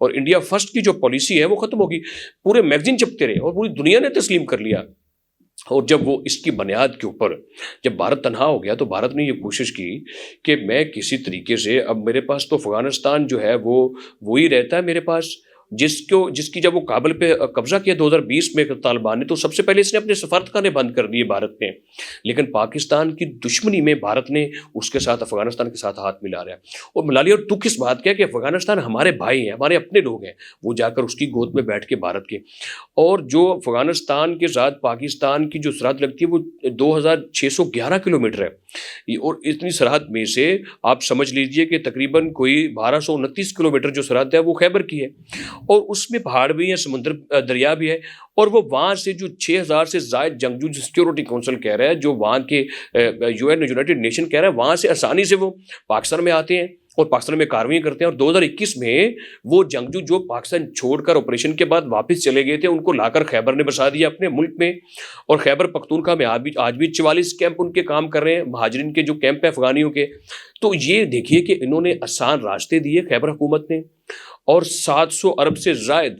اور India first کی جو پالیسی ہے وہ ختم ہوگی. پورے میگزین چھپتے رہے اور پوری دنیا نے تسلیم کر لیا. اور جب وہ اس کی بنیاد کے اوپر جب بھارت تنہا ہو گیا تو بھارت نے یہ کوشش کی کہ میں کسی طریقے سے، اب میرے پاس تو افغانستان جو ہے وہ وہی رہتا ہے میرے پاس، جس کی جب وہ کابل پہ قبضہ کیا 2020 میں طالبان نے، تو سب سے پہلے اس نے اپنے سفارتخانے بند کر دیے بھارت نے. لیکن پاکستان کی دشمنی میں بھارت نے اس کے ساتھ افغانستان کے ساتھ ہاتھ ملا رہا ہے. اور ملالی اور دکھ اس بات کا ہے کہ افغانستان ہمارے بھائی ہیں، ہمارے اپنے لوگ ہیں، وہ جا کر اس کی گود میں بیٹھ کے بھارت کے، اور جو افغانستان کے ساتھ پاکستان کی جو سرحد لگتی ہے وہ 2611 کلومیٹر ہے. اور اتنی سرحد میں سے آپ سمجھ لیجئے کہ تقریباً کوئی 1229 کلومیٹر جو سرحد ہے وہ خیبر کی ہے، اور اس میں پہاڑ بھی ہیں، سمندر دریا بھی ہے. اور وہ وہاں سے جو 6000 سے زائد جنگجو جو سیکیورٹی کونسل کہہ رہا ہے، جو وہاں کے یونائٹڈ نیشن کہہ رہا ہے، وہاں سے آسانی سے وہ پاکستان میں آتے ہیں اور پاکستان میں کارروائیاں کرتے ہیں. اور 2021 میں وہ جنگجو جو پاکستان چھوڑ کر آپریشن کے بعد واپس چلے گئے تھے، ان کو لا کر خیبر نے بسا دیا اپنے ملک میں. اور خیبر پختونخوا میں آج بھی 44 کیمپ ان کے کام کر رہے ہیں، مہاجرین کے جو کیمپ ہیں افغانیوں کے. تو یہ دیکھیے کہ انہوں نے آسان راستے دیے خیبر حکومت نے، اور 700 ارب سے زائد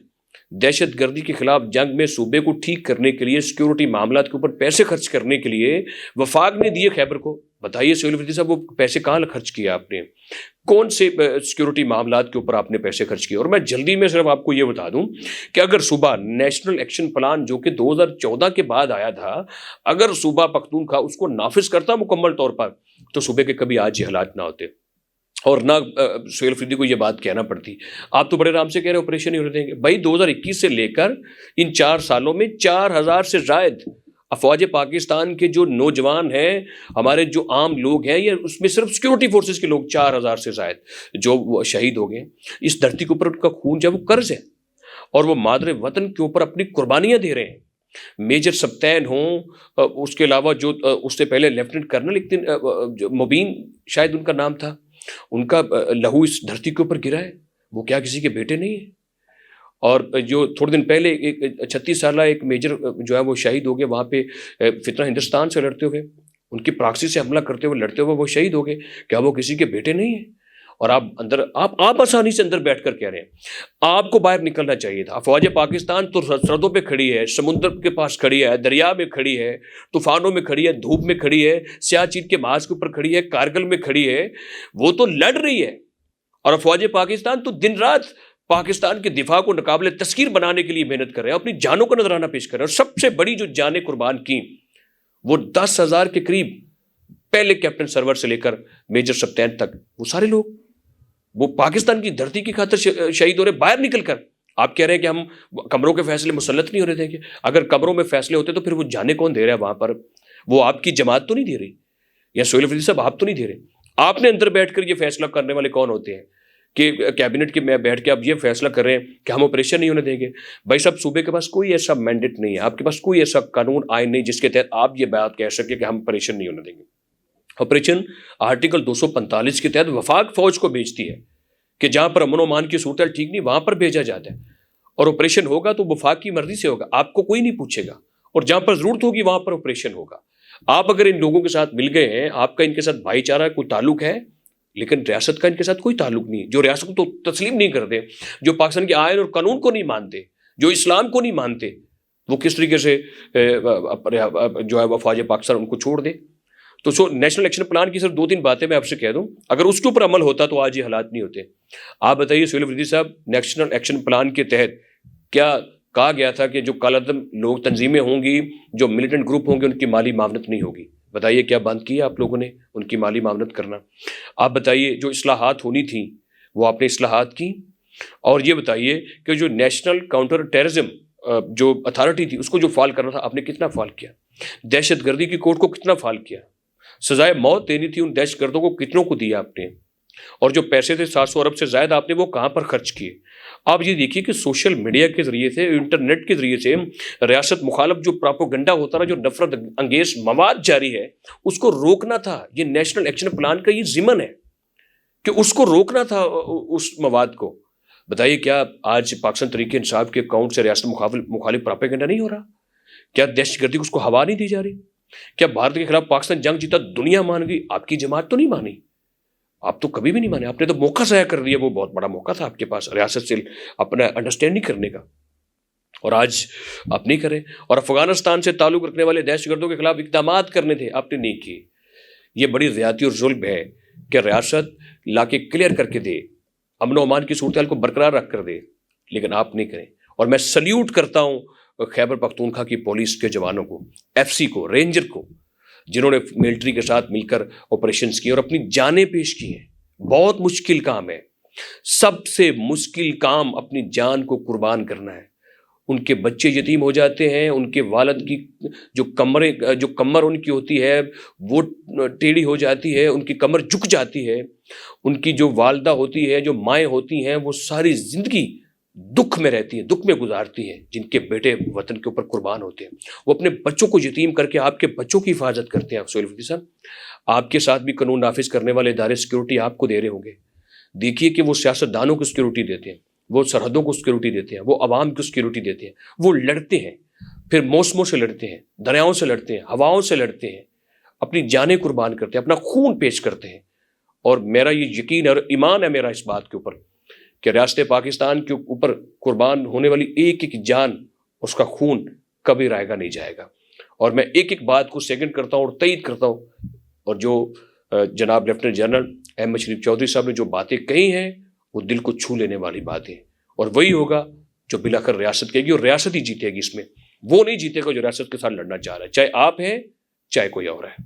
دہشت گردی کے خلاف جنگ میں صوبے کو ٹھیک کرنے کے لیے، سیکیورٹی معاملات کے اوپر پیسے خرچ کرنے کے لیے وفاق نے دیے خیبر کو. بتائیے سہیل افریدی صاحب، وہ پیسے کہاں خرچ کیا آپ نے؟ کون سے سیکیورٹی معاملات کے اوپر آپ نے پیسے خرچ کیے؟ اور میں جلدی میں صرف آپ کو یہ بتا دوں کہ اگر صوبہ نیشنل ایکشن پلان جو کہ 2014 کے بعد آیا تھا، اگر صوبہ پختونخوا اس کو نافذ کرتا مکمل طور پر، تو صوبے کے کبھی آج یہ حالات نہ ہوتے، اور نہ سہیل افریدی کو یہ بات کہنا پڑتی. آپ تو بڑے آرام سے کہہ رہے ہیں آپریشن نہیں ہونے دیں گے. بھائی 2021 سے لے کر ان 4 سالوں میں 4000 سے زائد افواج پاکستان کے جو نوجوان ہیں، ہمارے جو عام لوگ ہیں، یا اس میں صرف سیکیورٹی فورسز کے لوگ 4000 سے زائد جو وہ شہید ہو گئے. اس دھرتی کے اوپر ان کا خون جو ہے وہ قرض ہے، اور وہ مادر وطن کے اوپر اپنی قربانیاں دے رہے ہیں. میجر سبتین ہوں، اس کے علاوہ جو اس سے پہلے لیفٹیننٹ کرنل مبین شاید ان کا نام تھا، ان کا لہو اس دھرتی کے اوپر گرا ہے. وہ کیا کسی کے بیٹے نہیں ہیں؟ اور جو تھوڑے دن پہلے ایک 36 سالہ ایک میجر جو ہے وہ شہید ہو گئے وہاں پہ فتنہ ہندوستان سے لڑتے ہوئے، ان کی پراکسی سے حملہ کرتے ہوئے لڑتے ہوئے وہ شہید ہو گئے. کیا وہ کسی کے بیٹے نہیں ہیں؟ اور آپ آسانی سے اندر بیٹھ کر کہہ رہے ہیں. آپ کو باہر نکلنا چاہیے تھا. افواج پاکستان تو سرحدوں پہ کھڑی ہے، سمندر کے پاس کھڑی ہے، دریا میں کھڑی ہے، طوفانوں میں کھڑی ہے، دھوپ میں کھڑی ہے، سیاچین کے محاذ کے اوپر کھڑی ہے، کارگل میں کھڑی ہے. وہ تو لڑ رہی ہے، اور افواج پاکستان تو دن رات پاکستان کے دفاع کو ناقابل تسخیر بنانے کے لیے محنت کر رہے ہیں، اپنی جانوں کا نذرانہ پیش کر رہے ہیں. اور سب سے بڑی جو جانیں قربان کی وہ 10,000 کے قریب، پہلے کیپٹن سرور سے لے کر میجر سبتین تک، وہ سارے لوگ وہ پاکستان کی دھرتی کی خاطر شہید ہو رہے. باہر نکل کر آپ کہہ رہے ہیں کہ ہم کمروں کے فیصلے مسلط نہیں ہو رہے دیں گے. اگر کمروں میں فیصلے ہوتے تو پھر وہ جانے کون دے رہا ہے وہاں پر؟ وہ آپ کی جماعت تو نہیں دے رہی، یا سہیل افریدی صاحب آپ تو نہیں دے رہے. آپ نے اندر بیٹھ کر یہ فیصلہ کرنے والے کون ہوتے ہیں کہ کیبنٹ کے میں بیٹھ کے آپ یہ فیصلہ کر رہے ہیں کہ ہم آپریشن نہیں ہونے دیں گے؟ بھائی صاحب، صوبے کے پاس کوئی ایسا مینڈیٹ نہیں ہے، آپ کے پاس کوئی ایسا قانون آئین نہیں جس کے تحت آپ یہ بات کہہ سکیں کہ ہم آپریشن نہیں ہونے دیں گے. آپریشن آرٹیکل 245 کے تحت وفاق فوج کو بھیجتی ہے کہ جہاں پر امن و امان کی صورتحال ٹھیک نہیں وہاں پر بھیجا جاتا ہے، اور آپریشن ہوگا تو وفاق کی مرضی سے ہوگا، آپ کو کوئی نہیں پوچھے گا، اور جہاں پر ضرورت ہوگی وہاں پر آپریشن ہوگا. آپ اگر ان لوگوں کے ساتھ مل گئے ہیں، آپ کا ان کے ساتھ بھائی چارہ کوئی تعلق ہے، لیکن ریاست کا ان کے ساتھ کوئی تعلق نہیں. جو ریاست کو تسلیم نہیں کرتے، جو پاکستان کے آئین اور قانون کو نہیں مانتے، جو اسلام کو نہیں مانتے، وہ کس طریقے سے جو ہے افواج پاکستان ان کو چھوڑ دے. تو نیشنل ایکشن پلان کی صرف 2-3 باتیں میں آپ سے کہہ دوں، اگر اس کے اوپر عمل ہوتا تو آج یہ حالات نہیں ہوتے. آپ بتائیے سہیل افریدی صاحب، نیشنل ایکشن پلان کے تحت کیا کہا گیا تھا کہ جو کالعدم لوگ تنظیمیں ہوں گی، جو ملیٹنٹ گروپ ہوں گے، ان کی مالی معاونت نہیں ہوگی؟ بتائیے کیا بند کیا آپ لوگوں نے ان کی مالی معاونت کرنا؟ آپ بتائیے جو اصلاحات ہونی تھیں وہ آپ نے اصلاحات کی؟ اور یہ بتائیے کہ جو نیشنل کاؤنٹر ٹیررزم جو اتھارٹی تھی اس کو جو فعال کرنا تھا آپ نے کتنا فعال کیا؟ دہشت گردی کی کوڈ کو کتنا فعال کیا؟ سزائے موت دینی تھی ان دہشت گردوں کو کتنوں کو دیا آپ نے؟ اور جو پیسے تھے 700 ارب سے زائد آپ نے وہ کہاں پر خرچ کیے؟ آپ یہ دیکھیے کہ سوشل میڈیا کے ذریعے سے، انٹرنیٹ کے ذریعے سے ریاست مخالف جو پراپوگنڈا ہوتا رہا، جو نفرت انگیز مواد جاری ہے، اس کو روکنا تھا. یہ نیشنل ایکشن پلان کا یہ ضمن ہے کہ اس کو روکنا تھا، اس مواد کو. بتائیے کیا آج پاکستان تحریک انصاف کے اکاؤنٹ سے ریاست مخالف پراپوگنڈا نہیں ہو رہا؟ کیا دہشت گردی کو اس کو ہوا نہیں دی جا رہی؟ کیا بھارت کے خلاف پاکستان جنگ جیتا دنیا مان گئی؟ آپ کی جماعت تو نہیں مانی. آپ تو کبھی بھی نہیں مانے, آپ نے تو موقع ضائع کر دیا, وہ بہت بڑا موقع تھا آپ کے پاس ریاست سے اپنا انڈرسٹینڈنگ کرنے کا, اور آج آپ نہیں کریں. اور افغانستان سے تعلق رکھنے والے دہشت گردوں کے خلاف اقدامات کرنے تھے, آپ نے نہیں کیے. یہ بڑی زیادتی اور ظلم ہے کہ ریاست لا کے کلیئر کر کے دے, امن و امان کی صورتحال کو برقرار رکھ کر دے, لیکن آپ نہیں کریں. اور میں سلیوٹ کرتا ہوں خیبر پختونخوا کی پولیس کے جوانوں کو, ایف سی کو, رینجر کو, جنہوں نے ملٹری کے ساتھ مل کر آپریشنز کیے اور اپنی جانیں پیش کی ہیں. بہت مشکل کام ہے, سب سے مشکل کام اپنی جان کو قربان کرنا ہے. ان کے بچے یتیم ہو جاتے ہیں, ان کے والد کی جو کمر ان کی ہوتی ہے وہ ٹیڑھی ہو جاتی ہے, ان کی کمر جھک جاتی ہے. ان کی جو والدہ ہوتی ہے, جو مائیں ہوتی ہیں, وہ ساری زندگی دکھ میں رہتی ہیں, دکھ میں گزارتی ہیں. جن کے بیٹے وطن کے اوپر قربان ہوتے ہیں, وہ اپنے بچوں کو یتیم کر کے آپ کے بچوں کی حفاظت کرتے ہیں. سہیل افریدی صاحب, آپ کے ساتھ بھی قانون نافذ کرنے والے ادارے سیکورٹی آپ کو دے رہے ہوں گے. دیکھیے کہ وہ سیاست دانوں کو سیکورٹی دیتے ہیں, وہ سرحدوں کو سیکورٹی دیتے ہیں, وہ عوام کو سیکورٹی دیتے ہیں, وہ لڑتے ہیں, پھر موسموں سے لڑتے ہیں, دریاؤں سے لڑتے ہیں, ہواؤں سے لڑتے ہیں, اپنی جانیں قربان کرتے ہیں, اپنا خون پیش کرتے ہیں. اور میرا یہ یقین اور ایمان ہے میرا اس بات کے اوپر کہ ریاست پاکستان کے اوپر قربان ہونے والی ایک ایک جان, اس کا خون کبھی رائے گا نہیں جائے گا. اور میں ایک ایک بات کو سیکنڈ کرتا ہوں اور تائید کرتا ہوں. اور جو جناب لیفٹیننٹ جنرل احمد شریف چودھری صاحب نے جو باتیں کہی ہیں وہ دل کو چھو لینے والی باتیں, اور وہی ہوگا جو بلاخر ریاست کہے گی, اور ریاست ہی جیتے گی اس میں. وہ نہیں جیتے گا جو ریاست کے ساتھ لڑنا چاہ رہا ہے, چاہے آپ ہیں چاہے کوئی اور ہے.